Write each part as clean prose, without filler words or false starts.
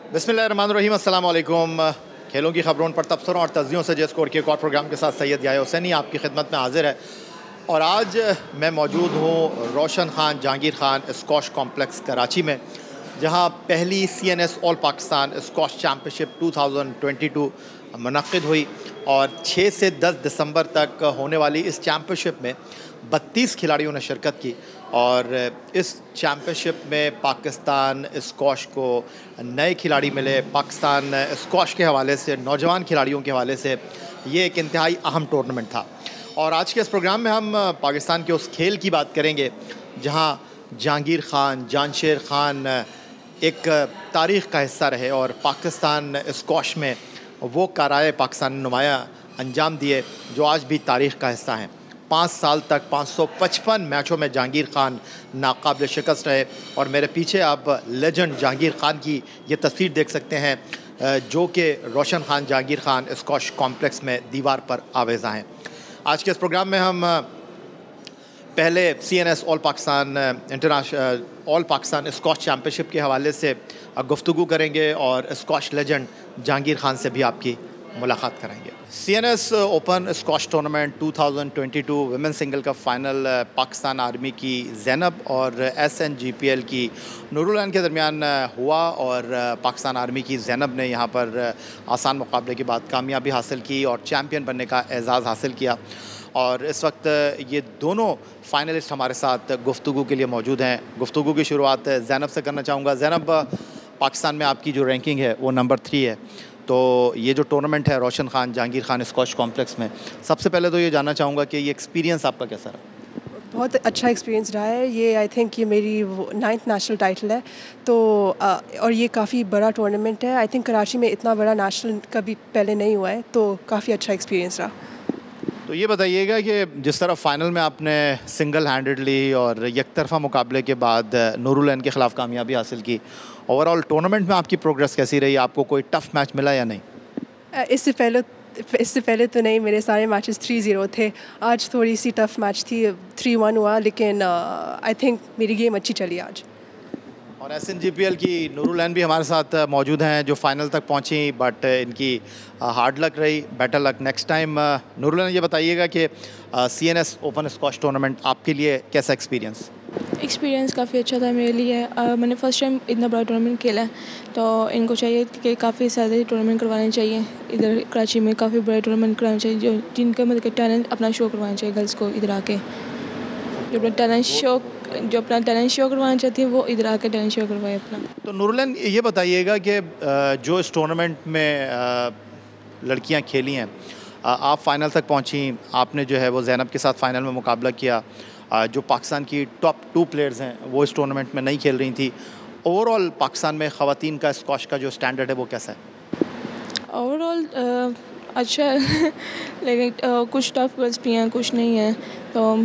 बिस्मिल्लाहिर्रहमानिर्रहीम, अस्सलाम वालेकुम। खेलों की खबरों पर तबसरों और तज्जियों से जैस स्कोर के एक और प्रोग्राम के साथ सैयद याह्या हुसैनी आपकी खिदमत में हाजिर है। और आज मैं मौजूद हूँ रोशन खान जहांगीर खान स्क्वॉश कॉम्प्लेक्स कराची में, जहाँ पहली CNS all Pakistan squash championship 2022 मुनक़्क़िद हुई। और 6 से 10 दिसंबर तक होने वाली इस चैम्पियनशिप में 32 खिलाड़ियों ने शिरकत की। और इस चैम्पियनशिप में पाकिस्तान स्क्वॉश को नए खिलाड़ी मिले। पाकिस्तान स्क्वॉश के हवाले से, नौजवान खिलाड़ियों के हवाले से ये एक इंतहाई अहम टूर्नामेंट था। और आज के इस प्रोग्राम में हम पाकिस्तान के उस खेल की बात करेंगे जहां जहांगीर खान, जानशेर खान एक तारीख़ का हिस्सा रहे और पाकिस्तान स्क्वॉश में वो कारनामे पाकिस्तान ने नुमायाँ अंजाम दिए जो आज भी तारीख़ का हिस्सा हैं। 5 साल तक 555 मैचों में जहांगीर खान नाकाबिल शिकस्त रहे। और मेरे पीछे आप लेजेंड जहांगीर खान की ये तस्वीर देख सकते हैं जो कि रोशन खान जहांगीर खान स्क्वॉश कॉम्प्लेक्स में दीवार पर आवेज़ा हैं। आज के इस प्रोग्राम में हम पहले CNS all Pakistan squash championship के हवाले से गुफ्तगू करेंगे और स्क्वॉश लेजेंड जहांगीर खान से भी आपकी मुलाकात कराएंगे। CNS open squash tournament 2022 women single का फ़ाइनल पाकिस्तान आर्मी की ज़ैनब और SNGPL की नूरुल के दरमियान हुआ। और पाकिस्तान आर्मी की ज़ैनब ने यहाँ पर आसान मुकाबले के बाद कामयाबी हासिल की और चैम्पियन बनने का एज़ाज़ हासिल किया। और इस वक्त ये दोनों फ़ाइनलिस्ट हमारे साथ गुफ्तगू के लिए मौजूद हैं। गुफ्तगू की शुरुआत ज़ैनब से करना चाहूँगा। ज़ैनब, पाकिस्तान में आपकी जो रैंकिंग है वो नंबर 3 है। तो ये जो टूर्नामेंट है रोशन खान जहांगीर खान स्क्वॉश कॉम्प्लेक्स में, सबसे पहले तो ये जानना चाहूँगा कि ये एक्सपीरियंस आपका कैसा रहा? बहुत अच्छा एक्सपीरियंस रहा है ये। आई थिंक ये मेरी 9th नेशनल टाइटल है। तो और ये काफ़ी बड़ा टूर्नामेंट है। आई थिंक कराची में इतना बड़ा नेशनल कभी पहले नहीं हुआ है, तो काफ़ी अच्छा एक्सपीरियंस रहा। तो ये बताइएगा कि जिस तरह फ़ाइनल में आपने सिंगल हैंडेडली और एकतरफ़ा मुकाबले के बाद नूरुल के ख़िलाफ़ कामयाबी हासिल की, ओवरऑल टूर्नामेंट में आपकी प्रोग्रेस कैसी रही? आपको कोई टफ़ मैच मिला या नहीं? इससे पहले तो नहीं, मेरे सारे मैचेस 3-0 थे। आज थोड़ी सी टफ़ मैच थी, 3-1 हुआ, लेकिन आई थिंक मेरी गेम अच्छी चली आज। और SNGPL की नूरुल भी हमारे साथ मौजूद हैं जो फ़ाइनल तक पहुंची, बट इनकी हार्ड लक रही। Better luck next time. Noorul, ये बताइएगा कि CNS ओपन स्क्वॉश टूर्नामेंट आपके लिए कैसा एक्सपीरियंस काफ़ी अच्छा था मेरे लिए। मैंने फ़र्स्ट टाइम इतना बड़ा टूर्नामेंट खेला है, तो इनको चाहिए कि काफ़ी ज़्यादा टूर्नामेंट करवाने चाहिए। इधर कराची में काफ़ी बड़े टूर्नामेंट करवाने चाहिए जो जिनका मतलब टैलेंट अपना शो करवाना चाहिए। गर्ल्स को इधर आके जो अपना टैलेंट शो करवाना चाहती है वो इधर आके टैलेंट शो करवाए अपना। तो नूरुल, ये बताइएगा कि जो इस टूर्नामेंट में लड़कियां खेली हैं, आप फ़ाइनल तक पहुंची, आपने जो है वो ज़ैनब के साथ फ़ाइनल में मुकाबला किया। जो पाकिस्तान की टॉप 2 प्लेयर्स हैं वो इस टूर्नामेंट में नहीं खेल रही थी। ओवरऑल पाकिस्तान में ख़वातीन का स्क्वॉश का जो स्टैंडर्ड है वो कैसा है? ओवरऑल अच्छा है लेकिन कुछ टफ गर्ल्स भी हैं, कुछ नहीं है, तो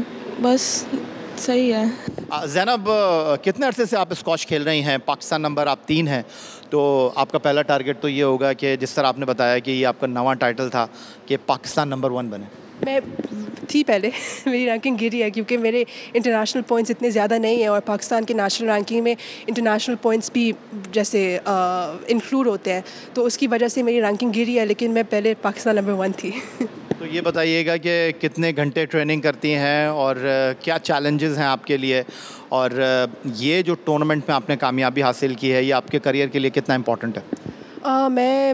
बस सही है। ज़ैनब, कितने अरसे से आप स्क्वॉश खेल रही हैं? पाकिस्तान नंबर आप 3 हैं, तो आपका पहला टारगेट तो ये होगा कि जिस तरह आपने बताया कि ये आपका नवा टाइटल था कि पाकिस्तान नंबर 1 बने। मैं थी पहले मेरी रैंकिंग गिरी है क्योंकि मेरे इंटरनेशनल पॉइंट्स इतने ज़्यादा नहीं हैं और पाकिस्तान के नेशनल रैंकिंग में इंटरनेशनल पॉइंट्स भी जैसे इंक्लूड होते हैं, तो उसकी वजह से मेरी रैंकिंग गिरी है, लेकिन मैं पहले पाकिस्तान नंबर 1 थी। तो ये बताइएगा कि कितने घंटे ट्रेनिंग करती हैं और क्या चैलेंजेस हैं आपके लिए, और ये जो टूर्नामेंट में आपने कामयाबी हासिल की है ये आपके करियर के लिए कितना इम्पोर्टेंट है? मैं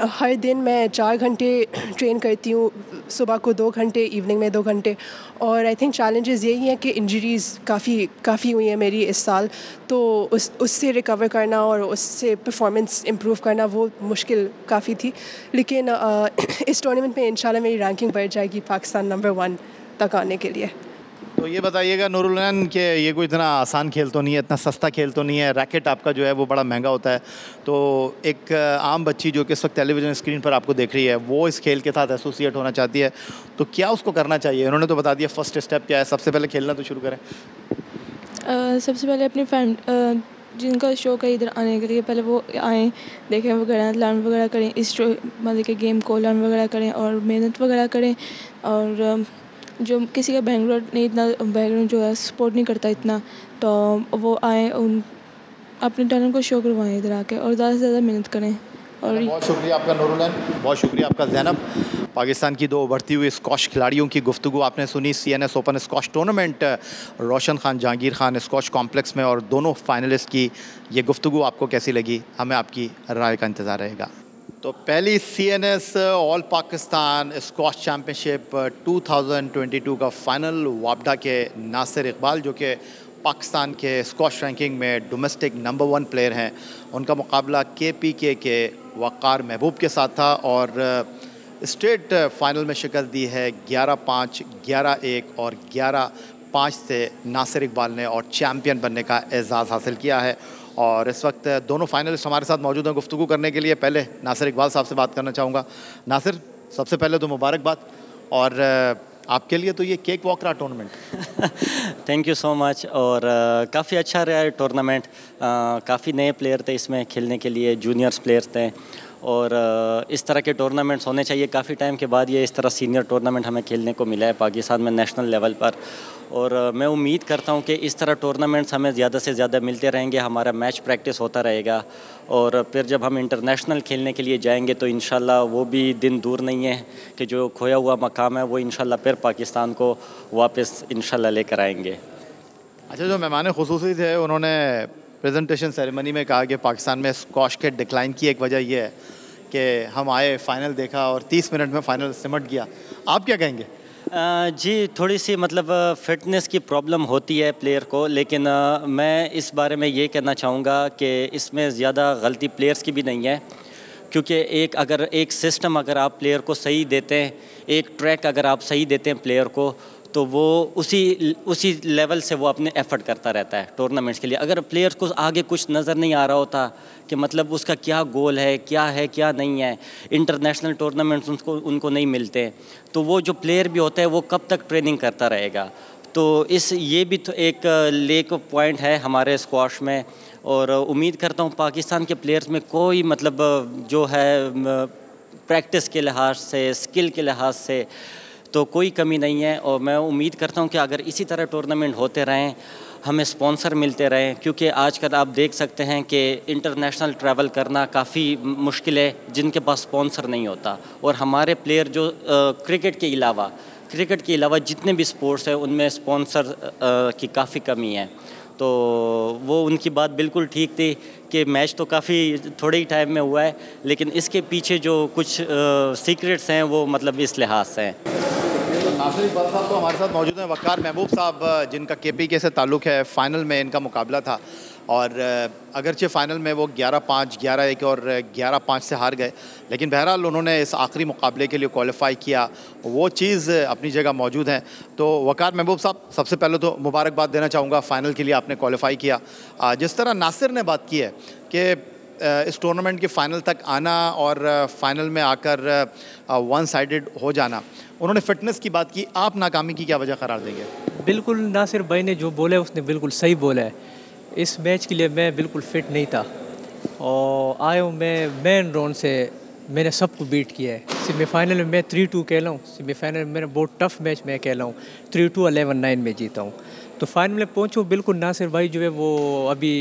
हर दिन मैं 4 घंटे ट्रेन करती हूँ, सुबह को 2 घंटे, इवनिंग में 2 घंटे। और आई थिंक चैलेंजेस यही हैं कि इंजरीज़ काफ़ी हुई हैं मेरी इस साल, तो उससे रिकवर करना और उससे परफॉर्मेंस इम्प्रूव करना वो मुश्किल काफ़ी थी। लेकिन इस टूर्नामेंट में इंशाल्लाह मेरी रैंकिंग बढ़ जाएगी पाकिस्तान नंबर 1 तक आने के लिए। तो ये बताइएगा नूरुल कि ये कोई इतना आसान खेल तो नहीं है, इतना सस्ता खेल तो नहीं है। रैकेट आपका जो है वो बड़ा महंगा होता है। तो एक आम बच्ची जो कि इस वक्त टेलीविज़न स्क्रीन पर आपको देख रही है, वो इस खेल के साथ एसोसिएट होना चाहती है, तो क्या उसको करना चाहिए? उन्होंने तो बता दिया फ़र्स्ट स्टेप क्या है, सबसे पहले खेलना तो शुरू करें। सबसे पहले अपनी जिनका शौक है इधर आने के लिए, पहले वो आएँ, देखें वगैरह, लर्न वगैरह करें, इस मतलब के गेम को लर्न वगैरह करें और मेहनत वगैरह करें। और जो किसी का बैकग्राउंड जो है सपोर्ट नहीं करता इतना, तो वो आए, अपने टैलेंट को शो करवाएं इधर आके और ज़्यादा से ज़्यादा मेहनत करें। और बहुत शुक्रिया आपका नूरुलन, बहुत शुक्रिया आपका ज़ैनब। पाकिस्तान की दो उभरती हुई स्कॉश खिलाड़ियों की गुफ्तगू आपने सुनी CNS ओपन स्कॉश टूर्नामेंट रोशन खान जहांगीर खान स्कॉश कॉम्प्लेक्स में, और दोनों फाइनलिस्ट की ये गुफ्तगू आपको कैसी लगी, हमें आपकी राय का इंतज़ार रहेगा। तो पहली CNS all Pakistan squash championship 2022 का फाइनल वापडा के नासिर इकबाल, जो कि पाकिस्तान के स्क्वॉश रैंकिंग में डोमेस्टिक नंबर 1 प्लेयर हैं, उनका मुकाबला KPK के वक़ार महबूब के साथ था और स्टेट फाइनल में शिकस्त दी है 11-5, 11-1 और 11-5 से नासिर इकबाल ने, और चैम्पियन बनने का एज़ाज़ हासिल किया है। और इस वक्त दोनों फाइनलिस्ट हमारे साथ मौजूद हैं गुफ्तगू करने के लिए। पहले नासिर इकबाल साहब से बात करना चाहूँगा। नासिर, सबसे पहले तो मुबारकबाद, और आपके लिए तो ये केक वॉक रहा tournament. Thank you so much. और काफ़ी अच्छा रहा है टूर्नामेंट। काफ़ी नए प्लेयर थे इसमें खेलने के लिए, जूनियर्स प्लेयर्स थे, और इस तरह के टूर्नामेंट्स होने चाहिए। काफ़ी टाइम के बाद ये इस तरह सीनियर टूर्नामेंट हमें खेलने को मिला है पाकिस्तान में नेशनल लेवल पर, और मैं उम्मीद करता हूँ कि इस तरह टूर्नामेंट्स हमें ज़्यादा से ज़्यादा मिलते रहेंगे, हमारा मैच प्रैक्टिस होता रहेगा, और फिर जब हम इंटरनेशनल खेलने के लिए जाएंगे तो इंशाल्लाह वो भी दिन दूर नहीं है कि जो खोया हुआ मकाम है वो इंशाल्लाह फिर पाकिस्तान को वापस इंशाल्लाह लेकर आएंगे। अच्छा, जो मेहमान खुसूसी थे उन्होंने प्रेजेंटेशन सेरेमनी में कहा कि पाकिस्तान में स्क्वॉश के डिक्लाइन की एक वजह यह है कि हम आए, फ़ाइनल देखा और 30 मिनट में फ़ाइनल सिमट गया। आप क्या कहेंगे? जी, थोड़ी सी मतलब फ़िटनेस की प्रॉब्लम होती है प्लेयर को, लेकिन मैं इस बारे में ये कहना चाहूँगा कि इसमें ज़्यादा गलती प्लेयर्स की भी नहीं है, क्योंकि एक सिस्टम अगर आप प्लेयर को सही देते हैं, एक ट्रैक अगर आप सही देते हैं प्लेयर को, तो वो उसी लेवल से वो अपने एफ़र्ट करता रहता है टूर्नामेंट्स के लिए। अगर प्लेयर को आगे कुछ नज़र नहीं आ रहा होता कि मतलब उसका क्या गोल है क्या नहीं है, इंटरनेशनल टूर्नामेंट्स उनको नहीं मिलते, तो वो जो प्लेयर भी होता है वो कब तक ट्रेनिंग करता रहेगा। तो ये भी तो एक लेक ऑफ पॉइंट है हमारे स्क्वॉश में, और उम्मीद करता हूँ पाकिस्तान के प्लेयर्स में कोई मतलब जो है प्रैक्टिस के लिहाज से, स्किल के लिहाज से तो कोई कमी नहीं है। और मैं उम्मीद करता हूँ कि अगर इसी तरह टूर्नामेंट होते रहें, हमें स्पॉन्सर मिलते रहें, क्योंकि आजकल आप देख सकते हैं कि इंटरनेशनल ट्रैवल करना काफ़ी मुश्किल है जिनके पास स्पॉन्सर नहीं होता, और हमारे प्लेयर जो क्रिकेट के अलावा जितने भी स्पोर्ट्स हैं उनमें स्पॉन्सर की काफ़ी कमी है। तो वो उनकी बात बिल्कुल ठीक थी कि मैच तो काफ़ी थोड़े ही टाइम में हुआ है, लेकिन इसके पीछे जो कुछ सीक्रेट्स हैं वो मतलब इस लिहाज से हैं। नासिर इकबाल साहब तो हमारे साथ मौजूद हैं। वक़ार महबूब साहब, जिनका KPK से ताल्लुक़ है, फ़ाइनल में इनका मुकाबला था, और अगरचे फ़ाइनल में वो 11-5, 11-1 और 11-5 से हार गए, लेकिन बहरहाल उन्होंने इस आखिरी मुकाबले के लिए क्वालिफ़ाई किया, वो चीज़ अपनी जगह मौजूद है। तो वक़ार महबूब साहब, सबसे पहले तो मुबारकबाद देना चाहूँगा, फ़ाइनल के लिए आपने क्वालिफ़ाई किया। जिस तरह नासिर ने बात की है कि इस टूर्नामेंट के फ़ाइनल तक आना और फ़ाइनल में आकर वन साइडेड हो जाना, उन्होंने फ़िटनेस की बात की, आप नाकामी की क्या वजह करार देंगे? बिल्कुल, नासिर भाई ने जो बोला है उसने बिल्कुल सही बोला है। इस मैच के लिए मैं बिल्कुल फ़िट नहीं था, और आया हूँ मैं मेन राउंड से, मैंने सबको बीट किया है। सेमीफाइनल में मैं 3-2 खेला हूँ, सेमीफाइनल में मैंने बहुत टफ मैच मैं खेला हूँ, 3-2 11-9 में जीता हूँ। तो फाइनल में पहुँचूँ, बिल्कुल नासिर भाई जो है वो अभी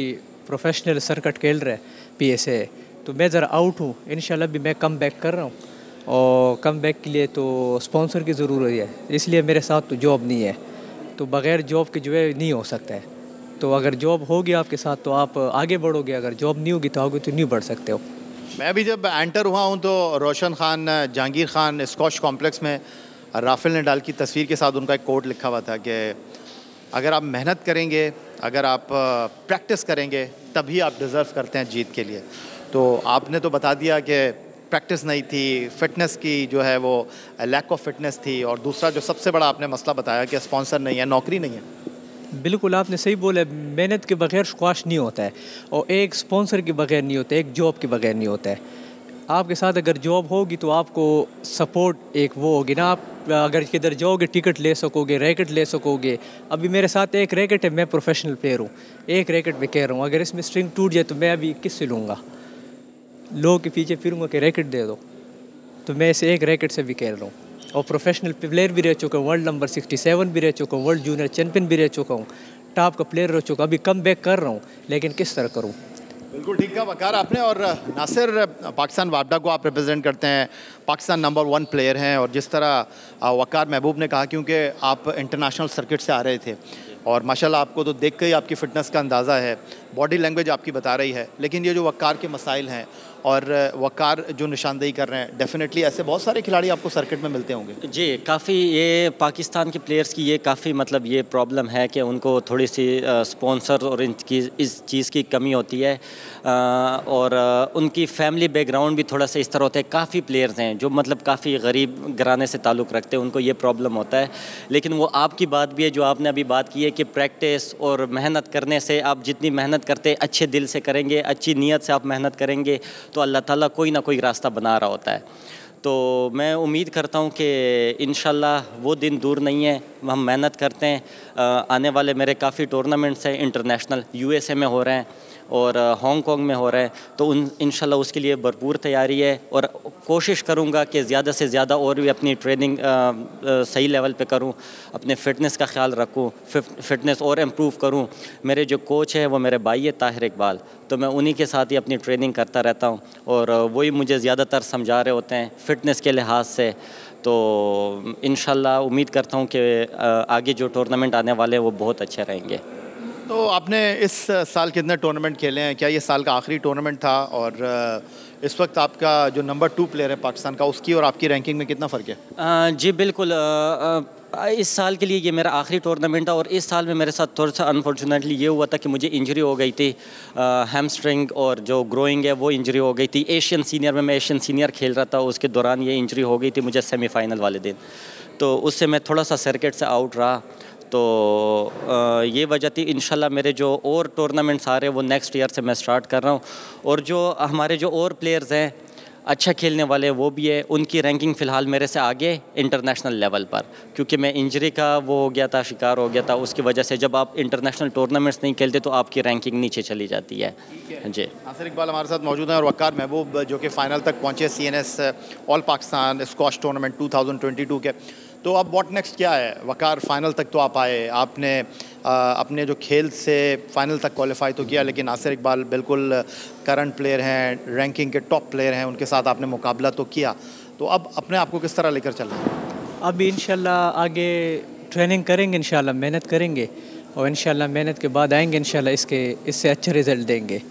प्रोफेशनल सर्किट खेल रहे हैं PSA, तो मैं ज़रा आउट हूँ। इंशाल्लाह भी मैं कम बैक कर रहा हूँ, और कम बैक के लिए तो स्पॉन्सर की ज़रूरत है, इसलिए मेरे साथ तो जॉब नहीं है, तो बग़ैर जॉब के जो है नहीं हो सकता है। तो अगर जॉब होगी आपके साथ तो आप आगे बढ़ोगे, अगर जॉब नहीं होगी तो आगे तो नहीं बढ़ सकते हो। मैं भी जब एंटर हुआ हूँ तो रोशन खान जहांगीर खान स्क्वॉश कॉम्प्लेक्स में राफेल नडाल की तस्वीर के साथ उनका एक कोट लिखा हुआ था कि अगर आप मेहनत करेंगे, अगर आप प्रैक्टिस करेंगे, तभी आप डिज़र्व करते हैं जीत के लिए। तो आपने तो बता दिया कि प्रैक्टिस नहीं थी, फ़िटनेस की जो है वो लैक ऑफ फिटनेस थी, और दूसरा जो सबसे बड़ा आपने मसला बताया कि स्पॉन्सर नहीं है, नौकरी नहीं है। बिल्कुल आपने सही बोला, मेहनत के बगैर स्क्वॉश नहीं होता है, और एक स्पॉन्सर के बगैर नहीं होता है, एक जॉब के बगैर नहीं होता है। आपके साथ अगर जॉब होगी तो आपको सपोर्ट एक वो होगी ना, आप अगर किधर जाओगे टिकट ले सकोगे, रैकेट ले सकोगे। अभी मेरे साथ एक रैकेट है, मैं प्रोफेशनल प्लेयर हूँ, एक रैकेट में कह रहा हूँ, अगर इसमें स्ट्रिंग टूट जाए तो मैं अभी किससे लूँगा? लोगों के पीछे फिरूँगा कि रैकेट दे दो, तो मैं इसे एक रैकेट से भी खेल रहा हूँ, और प्रोफेशनल प्लेयर भी रह चुका हूँ, वर्ल्ड नंबर 67 भी रह चुका हूँ, वर्ल्ड जूनियर चैंपियन भी रह चुका हूँ, टॉप का प्लेयर रह चुका हूँ। अभी कम बैक कर रहा हूँ, लेकिन किस तरह करूँ? बिल्कुल ठीक कहा वकार आपने। और नासिर, पाकिस्तान वापडा को आप रिप्रेजेंट करते हैं, पाकिस्तान नंबर 1 प्लेयर हैं, और जिस तरह वकार महबूब ने कहा, क्योंकि आप इंटरनेशनल सर्किट से आ रहे थे और माशाल्लाह आपको तो देख के ही आपकी फ़िटनेस का अंदाज़ा है, बॉडी लैंग्वेज आपकी बता रही है, लेकिन ये जो वकार के मसाइल हैं और वकार जो निशानदेही कर रहे हैं, डेफिनेटली ऐसे बहुत सारे खिलाड़ी आपको सर्किट में मिलते होंगे। जी, काफ़ी ये पाकिस्तान के प्लेयर्स की ये काफ़ी मतलब ये प्रॉब्लम है कि उनको थोड़ी सी स्पॉन्सर और इस चीज़ की कमी होती है, और उनकी फैमिली बैकग्राउंड भी थोड़ा सा इस तरह होता है। काफ़ी प्लेयर्स हैं जो मतलब काफ़ी गरीब घराने से ताल्लुक़ रखते हैं, उनको ये प्रॉब्लम होता है। लेकिन वो आपकी बात भी है जो आपने अभी बात की है कि प्रैक्टिस और मेहनत करने से, आप जितनी मेहनत करते हैं, अच्छे दिल से करेंगे, अच्छी नीयत से आप मेहनत करेंगे, तो अल्लाह ताला कोई ना कोई रास्ता बना रहा होता है। तो मैं उम्मीद करता हूँ कि इंशाल्लाह वो दिन दूर नहीं है, हम मेहनत करते हैं। आने वाले मेरे काफ़ी टूर्नामेंट्स हैं इंटरनेशनल, USA में हो रहे हैं और हांगकांग में हो रहा है, तो इंशाल्लाह उसके लिए भरपूर तैयारी है, और कोशिश करूँगा कि ज़्यादा से ज़्यादा और भी अपनी ट्रेनिंग सही लेवल पे करूँ, अपने फ़िटनेस का ख्याल रखूँ, फ़िटनेस और इम्प्रूव करूँ। मेरे जो कोच है वो मेरे भाई है ताहिर इकबाल, तो मैं उन्हीं के साथ ही अपनी ट्रेनिंग करता रहता हूँ, और वही मुझे ज़्यादातर समझा रहे होते हैं फ़िटनेस के लिहाज से। तो इंशाल्लाह उम्मीद करता हूँ कि आगे जो टूर्नामेंट आने वाले हैं वो बहुत अच्छे रहेंगे। तो आपने इस साल कितने टूर्नामेंट खेले हैं? क्या ये साल का आखिरी टूर्नामेंट था? और इस वक्त आपका जो नंबर 2 प्लेयर है पाकिस्तान का, उसकी और आपकी रैंकिंग में कितना फ़र्क है? जी बिल्कुल, इस साल के लिए ये मेरा आखिरी टूर्नामेंट है, और इस साल में मेरे साथ थोड़ा सा अनफॉर्चुनेटली ये हुआ था कि मुझे इंजरी हो गई थी, हैमस्ट्रिंग और जो ग्रोइंग है वो इंजरी हो गई थी। एशियन सीनियर में मैं एशियन सीनियर खेल रहा था, उसके दौरान ये इंजरी हो गई थी मुझे सेमीफाइनल वाले दिन, तो उससे मैं थोड़ा सा सर्किट से आउट रहा। तो ये वजह थी। इंशाल्लाह मेरे जो और टूर्नामेंट्स आ रहे हैं वो नेक्स्ट ईयर से मैं स्टार्ट कर रहा हूँ, और जो हमारे जो और प्लेयर्स हैं अच्छा खेलने वाले वो भी है, उनकी रैंकिंग फ़िलहाल मेरे से आगे इंटरनेशनल लेवल पर, क्योंकि मैं इंजरी का वो हो गया था, शिकार हो गया था, उसकी वजह से जब आप इंटरनेशनल टूर्नामेंट्स नहीं खेलते तो आपकी रैंकिंग नीचे चली जाती है। जी, नासिर इकबाल हमारे साथ मौजूद हैं, और वकार महबूब जो कि फ़ाइनल तक पहुँचे CNS all Pakistan squash tournament 2022 के। तो अब व्हाट नेक्स्ट क्या है? वकार फ़ाइनल तक तो आप आए, आपने अपने जो खेल से फ़ाइनल तक क्वालिफाई तो किया, लेकिन नासिर इकबाल बिल्कुल करंट प्लेयर हैं, रैंकिंग के टॉप प्लेयर हैं, उनके साथ आपने मुकाबला तो किया, तो अब अपने आप को किस तरह लेकर चल रहे हैं? अब इंशाल्लाह आगे ट्रेनिंग करेंगे, इंशाल्लाह मेहनत करेंगे, और इंशाल्लाह मेहनत के बाद आएंगे, इंशाल्लाह इससे अच्छे रिज़ल्ट देंगे।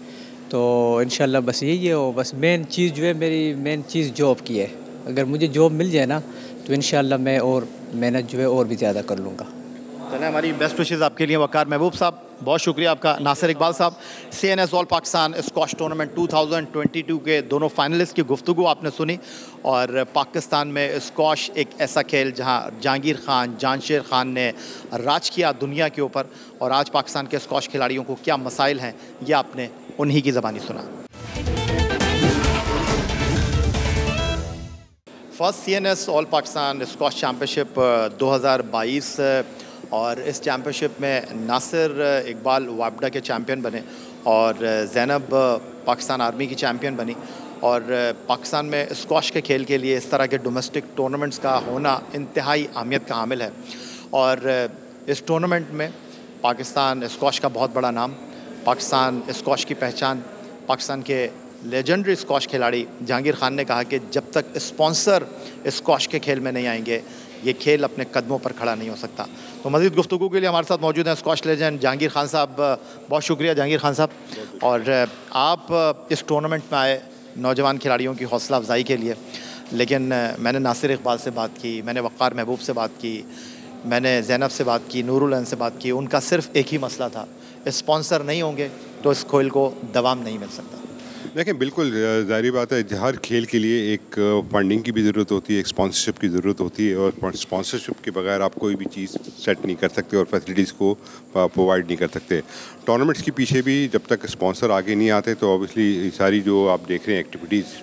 तो इंशाल्लाह बस यही है, और बस मेन चीज़ जो है, मेरी मेन चीज़ जॉब की है। अगर मुझे जॉब मिल जाए ना तो इंशाल्लाह मैं और मेहनत जो है और भी ज़्यादा कर लूँगा। चलें, हमारी बेस्ट विशेज़ आपके लिए वकार महबूब साहब, बहुत शुक्रिया आपका। नासिर इकबाल साहब, CNS all Pakistan squash tournament 2022 के दोनों फाइनलिस्ट की गुफ्तगू आपने सुनी, और पाकिस्तान में स्क्वॉश एक ऐसा खेल जहां जहांगीर खान, जानशेर खान ने राज किया दुनिया के ऊपर, और आज पाकिस्तान के स्क्वॉश खिलाड़ियों को क्या मसाइल हैं ये आपने उन्हीं की ज़बानी सुना। First CNS all Pakistan squash championship 2022, और इस चैम्पियनशिप में नासिर इकबाल वापडा के चैम्पियन बने, और ज़ैनब पाकिस्तान आर्मी की चैम्पियन बनी। और पाकिस्तान में स्क्वॉश के खेल के लिए इस तरह के डोमेस्टिक टूर्नामेंट्स का होना इंतहाई अहमियत का हामिल है, और इस टूर्नामेंट में पाकिस्तान स्क्वॉश का बहुत बड़ा नाम, पाकिस्तान स्क्वॉश की पहचान, पाकिस्तान के लेजेंडरी स्क्वॉश खिलाड़ी जहांगीर खान ने कहा कि जब तक स्पॉन्सर स्क्वॉश के खेल में नहीं आएंगे ये खेल अपने कदमों पर खड़ा नहीं हो सकता। तो मज़ीद गुफ्तगू के लिए हमारे साथ मौजूद हैं स्क्वॉश लेजेंड जहांगीर खान साहब। बहुत शुक्रिया जहांगीर खान साहब, और आप इस टूर्नामेंट में आए नौजवान खिलाड़ियों की हौसला अफजाई के लिए, लेकिन मैंने नासिर इकबाल से बात की, मैंने वकार महबूब से बात की, मैंने ज़ैनब से बात की, नूरुल अन से बात की, उनका सिर्फ एक ही मसला था, स्पॉन्सर नहीं होंगे तो इस खेल को दवाम नहीं मिल सकता। देखें, बिल्कुल ज़ाहिर बात है, हर खेल के लिए एक फंडिंग की भी ज़रूरत होती है, एक स्पॉन्सरशिप की ज़रूरत होती है, और स्पॉन्सरशिप के बगैर आप कोई भी चीज़ सेट नहीं कर सकते और फैसिलिटीज़ को प्रोवाइड नहीं कर सकते। टूर्नामेंट्स के पीछे भी जब तक स्पॉन्सर आगे नहीं आते तो ऑब्वियसली सारी जो आप देख रहे हैं एक्टिविटीज़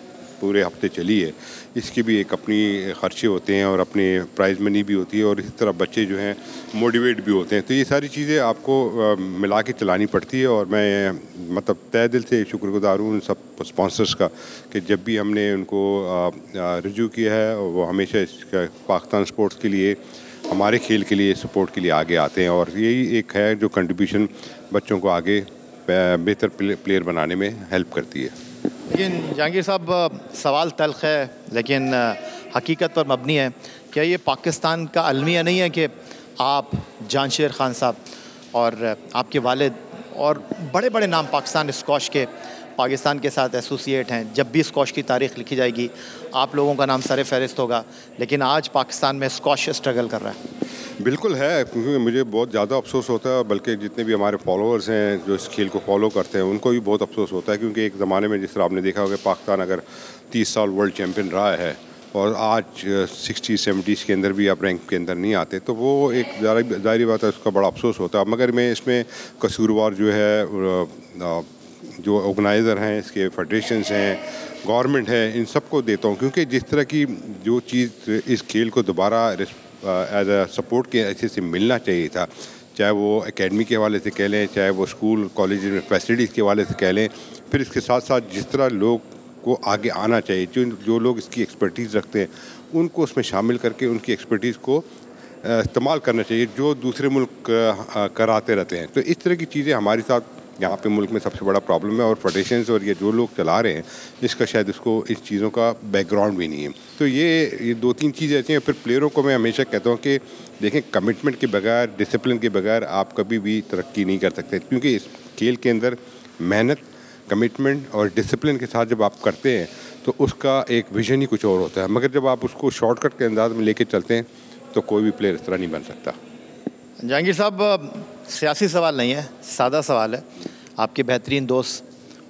पूरे हफ्ते चली है, इसकी भी एक अपनी ख़र्चे होते हैं और अपने प्राइज़ मनी भी होती है, और इसी तरह बच्चे जो हैं मोटिवेट भी होते हैं। तो ये सारी चीज़ें आपको मिला के चलानी पड़ती है, और मैं मतलब तहे दिल से शुक्रगुजार हूँ उन सब स्पॉन्सर्स का कि जब भी हमने उनको रिव्यू किया है वो हमेशा इसका पाकिस्तान स्पोर्ट्स के लिए, हमारे खेल के लिए, सपोर्ट के लिए आगे आते हैं, और यही एक है जो कंट्रीब्यूशन बच्चों को आगे बेहतर प्लेयर बनाने में हेल्प करती है। लेकिन जहांगीर साहब, सवाल तल्ख है लेकिन हकीकत पर मबनी है। क्या ये पाकिस्तान का अलमिया नहीं है कि आप, जानशेर खान साहब और आपके वालिद और बड़े बड़े नाम पाकिस्तान स्कॉश के पाकिस्तान के साथ एसोसिएट हैं? जब भी स्कॉश की तारीख़ लिखी जाएगी आप लोगों का नाम सर फहरिस्त होगा, लेकिन आज पाकिस्तान में स्कॉश स्ट्रगल कर रहा है। बिल्कुल है, क्योंकि मुझे बहुत ज़्यादा अफसोस होता है, बल्कि जितने भी हमारे फॉलोअर्स हैं जो इस खेल को फॉलो करते हैं उनको भी बहुत अफसोस होता है, क्योंकि एक ज़माने में जिस तरह आपने देखा होगा पाकिस्तान अगर 30 साल वर्ल्ड चैम्पियन रहा है और आज 60-70s के अंदर भी आप रैंक के अंदर नहीं आते, तो वो एक ज़ाहिर बात है, उसका बड़ा अफसोस होता है। मगर मैं इसमें कसूरवार जो है जो ऑर्गेनाइज़र हैं, इसके फेडरेशंस हैं, गवर्नमेंट है, इन सबको देता हूँ, क्योंकि जिस तरह की जो चीज़ इस खेल को दोबारा एज अ सपोर्ट के ऐसे से मिलना चाहिए था, चाहे वो एकेडमी के हवाले से कह लें, चाहे वो स्कूल कॉलेज में फैसिलिटीज़ के हवाले से कह लें, फिर इसके साथ साथ जिस तरह लोग को आगे आना चाहिए, जो लोग इसकी एक्सपर्टीज़ रखते हैं उनको उसमें शामिल करके उनकी एक्सपर्टीज़ को इस्तेमाल करना चाहिए, जो दूसरे मुल्क कराते रहते हैं। तो इस तरह की चीज़ें हमारे साथ यहाँ पे मुल्क में सबसे बड़ा प्रॉब्लम है, और फेडरेशंस और ये जो लोग चला रहे हैं इसका शायद इसको इस चीज़ों का बैकग्राउंड भी नहीं है। तो ये 2-3 चीज़ें ऐसी हैं। फिर प्लेयरों को मैं हमेशा कहता हूँ कि देखें, कमिटमेंट के बगैर, डिसिप्लिन के बगैर आप कभी भी तरक्की नहीं कर सकते, क्योंकि इस खेल के अंदर मेहनत, कमिटमेंट और डिसिप्लिन के साथ जब आप करते हैं तो उसका एक विजन ही कुछ और होता है। मगर जब आप उसको शॉर्टकट के अंदाज में लेके चलते हैं तो कोई भी प्लेयर इस तरह नहीं बन सकता। जहांगीर साहब, सियासी सवाल नहीं है, सादा सवाल है। आपके बेहतरीन दोस्त,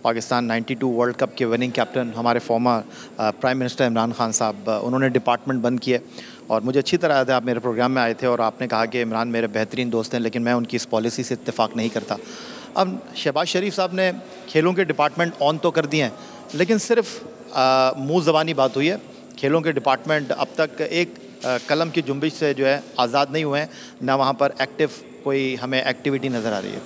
पाकिस्तान 92 वर्ल्ड कप के विनिंग कैप्टन, हमारे former prime minister Imran Khan साहब, उन्होंने डिपार्टमेंट बंद किए, और मुझे अच्छी तरह याद है आप मेरे प्रोग्राम में आए थे और आपने कहा कि इमरान मेरे बेहतरीन दोस्त हैं, लेकिन मैं उनकी इस पॉलिसी से इत्तेफाक नहीं करता। अब शहबाज शरीफ साहब ने खेलों के डिपार्टमेंट ऑन तो कर दिए हैं, लेकिन सिर्फ मुँह ज़बानी बात हुई है। खेलों के डिपार्टमेंट अब तक एक कलम की जुम्बिश से जो है आज़ाद नहीं हुए हैं, ना वहाँ पर एक्टिव कोई हमें एक्टिविटी नज़र आ रही है।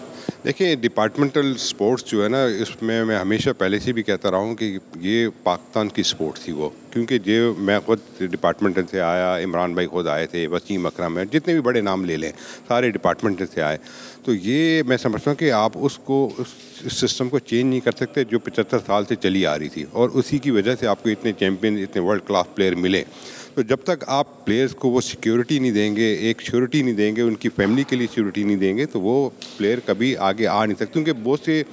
देखिए, डिपार्टमेंटल स्पोर्ट्स जो है ना, इसमें मैं हमेशा पहले से भी कहता रहा हूँ कि ये पाकिस्तान की स्पोर्ट्स थी वो, क्योंकि जो मैं खुद डिपार्टमेंट से आया, इमरान भाई खुद आए थे, वसीम अकरम है, जितने भी बड़े नाम ले लें सारे डिपार्टमेंट से आए। तो ये मैं समझता हूँ कि आप उसको उस सिस्टम को चेंज नहीं कर सकते जो 75 साल से चली आ रही थी, और उसी की वजह से आपको इतने चैम्पियन, इतने वर्ल्ड क्लास प्लेयर मिले। तो जब तक आप प्लेयर्स को वो सिक्योरिटी नहीं देंगे, एक श्योरिटी नहीं देंगे, उनकी फैमिली के लिए श्योरिटी नहीं देंगे, तो वो प्लेयर कभी आगे आ नहीं सकते, क्योंकि बहुत से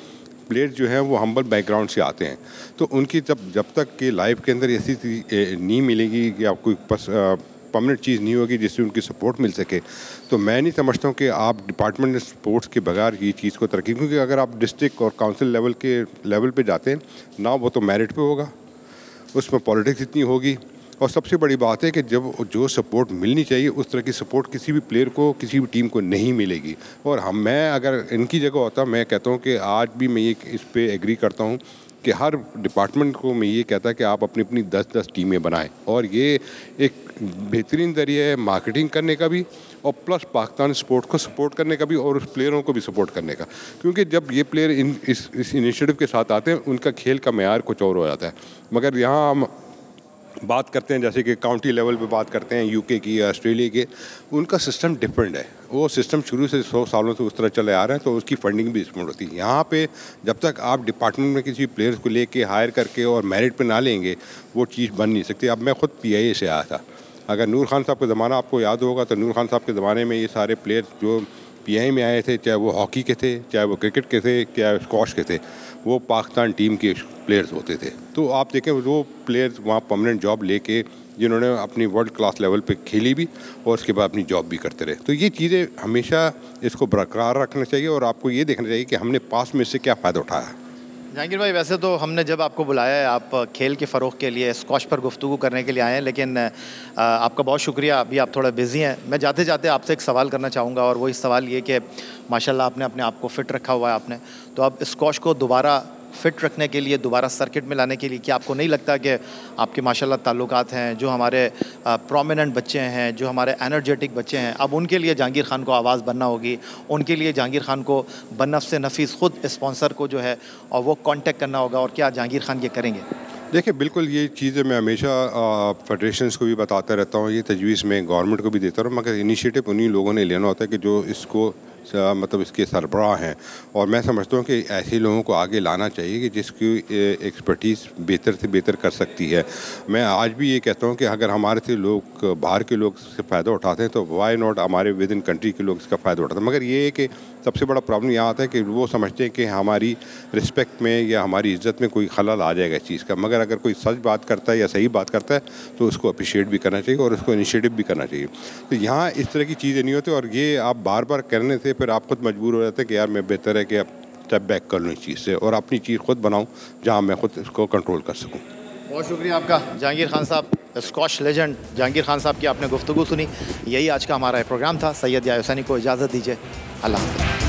प्लेयर्स जो हैं वो हम्बल बैकग्राउंड से आते हैं। तो उनकी जब तक कि लाइफ के अंदर ऐसी नहीं मिलेगी कि आपको परमानेंट चीज़ नहीं होगी जिससे उनकी सपोर्ट मिल सके, तो मैं नहीं समझता हूँ कि आप डिपार्टमेंट स्पोर्ट्स के बगैर ये चीज़ को तरक्की, क्योंकि अगर आप डिस्ट्रिक्ट और काउंसिल लेवल पे जाते हैं ना, वो तो मेरिट पे होगा, उसमें पॉलिटिक्स इतनी होगी, और सबसे बड़ी बात है कि जब जो सपोर्ट मिलनी चाहिए उस तरह की सपोर्ट किसी भी प्लेयर को, किसी भी टीम को नहीं मिलेगी। और मैं अगर इनकी जगह होता, मैं कहता हूँ कि आज भी मैं ये इस पे एग्री करता हूँ कि हर डिपार्टमेंट को मैं ये कहता कि आप अपनी अपनी 10-10 टीमें बनाएं, और ये एक बेहतरीन ज़रिया है मार्केटिंग करने का भी, और प्लस पाकिस्तान स्पोर्ट को सपोर्ट करने का भी, और उस प्लेयरों को भी सपोर्ट करने का, क्योंकि जब ये प्लेयर इस इनिशिएटिव के साथ आते हैं उनका खेल का मेयार कुछ और हो जाता है। मगर यहाँ हम बात करते हैं जैसे कि काउंटी लेवल पे बात करते हैं यूके की या ऑस्ट्रेलिया के, उनका सिस्टम डिफरेंट है। वो सिस्टम शुरू से 100 सालों से उस तरह चले आ रहे हैं, तो उसकी फंडिंग भी इसमें होती है। यहाँ पे जब तक आप डिपार्टमेंट में किसी प्लेयर्स को लेके हायर करके और मेरिट पे ना लेंगे, वो चीज़ बन नहीं सकती। अब मैं खुद PIA से आया था, अगर नूर खान साहब का ज़माना आपको याद होगा, तो नूर खान साहब के ज़माने में ये सारे प्लेयर्स जो PIA में आए थे, चाहे वो हॉकी के थे, चाहे वो क्रिकेट के थे, चाहे स्क्वॉश के थे, वो पाकिस्तान टीम के प्लेयर्स होते थे। तो आप देखें वो प्लेयर्स वहाँ परमानेंट जॉब लेके जिन्होंने अपनी वर्ल्ड क्लास लेवल पे खेली भी और उसके बाद अपनी जॉब भी करते रहे। तो ये चीज़ें हमेशा इसको बरकरार रखना चाहिए, और आपको ये देखना चाहिए कि हमने पास में से क्या फ़ायदा उठाया। जहांगीर भाई, वैसे तो हमने जब आपको बुलाया है, आप खेल के फ़रोग़ के लिए, स्क्वॉश पर गुफ्तगू करने के लिए आए हैं, लेकिन आपका बहुत शुक्रिया, अभी आप थोड़ा बिज़ी हैं। मैं जाते जाते आपसे एक सवाल करना चाहूँगा, और वही सवाल ये कि माशाल्लाह आपने अपने आप को फ़िट रखा हुआ है आपने, तो अब स्क्वॉश को दोबारा फ़िट रखने के लिए, दोबारा सर्किट में लाने के लिए, क्या आपको नहीं लगता कि आपके माशाल्लाह ताल्लुकात हैं, जो हमारे प्रोमिनेंट बच्चे हैं, जो हमारे एनर्जेटिक बच्चे हैं, अब उनके लिए जहांगीर खान को आवाज़ बनना होगी, उनके लिए जहांगीर खान को बनफ्स नफीस खुद स्पॉन्सर को जो है और वो कांटेक्ट करना होगा, और क्या जहांगीर खान ये करेंगे? देखिए, बिल्कुल ये चीज़ें मैं हमेशा फेडरेशंस को भी बताता रहता हूँ, ये तजवीज़ में गवर्नमेंट को भी देता हूँ, मगर इनिशिएटिव उन्हीं लोगों ने लेना होता है कि जो इसको मतलब इसके सरबराह हैं, और मैं समझता हूँ कि ऐसे लोगों को आगे लाना चाहिए कि जिसकी एक्सपर्टीज़ बेहतर से बेहतर कर सकती है। मैं आज भी ये कहता हूँ कि अगर हमारे से लोग, बाहर के लोग इससे फ़ायदा उठाते हैं तो वाई नॉट हमारे विद इन कंट्री के लोग इसका फ़ायदा उठाते हैं। मगर ये है कि सबसे बड़ा प्रॉब्लम यहाँ आता है कि वो समझते हैं कि हमारी रिस्पेक्ट में या हमारी इज़्ज़त में कोई खलल आ जाएगा इस चीज़ का। मगर अगर कोई सच बात करता है या सही बात करता है तो उसको अप्रिशिएट भी करना चाहिए और उसको इनिशिएटिव भी करना चाहिए। तो यहाँ इस तरह की चीज़ें नहीं होती, और ये आप बार बार करने से फिर आप खुद मजबूर हो जाते हैं कि यार मैं बेहतर है कि अब स्टेप बैक कर लूँ इस चीज़ से और अपनी चीज़ खुद बनाऊँ जहाँ मैं खुद इसको कंट्रोल कर सकूँ। बहुत शुक्रिया आपका जहांगीर खान साहब, स्कॉश लेजेंड जहांगीर खान साहब की आपने गुफ्तगू सुनी। यही आज का हमारा प्रोग्राम था। सैयद याहिया हुसैनी को इजाज़त दीजिए। अल्लाह हाफ़िज़।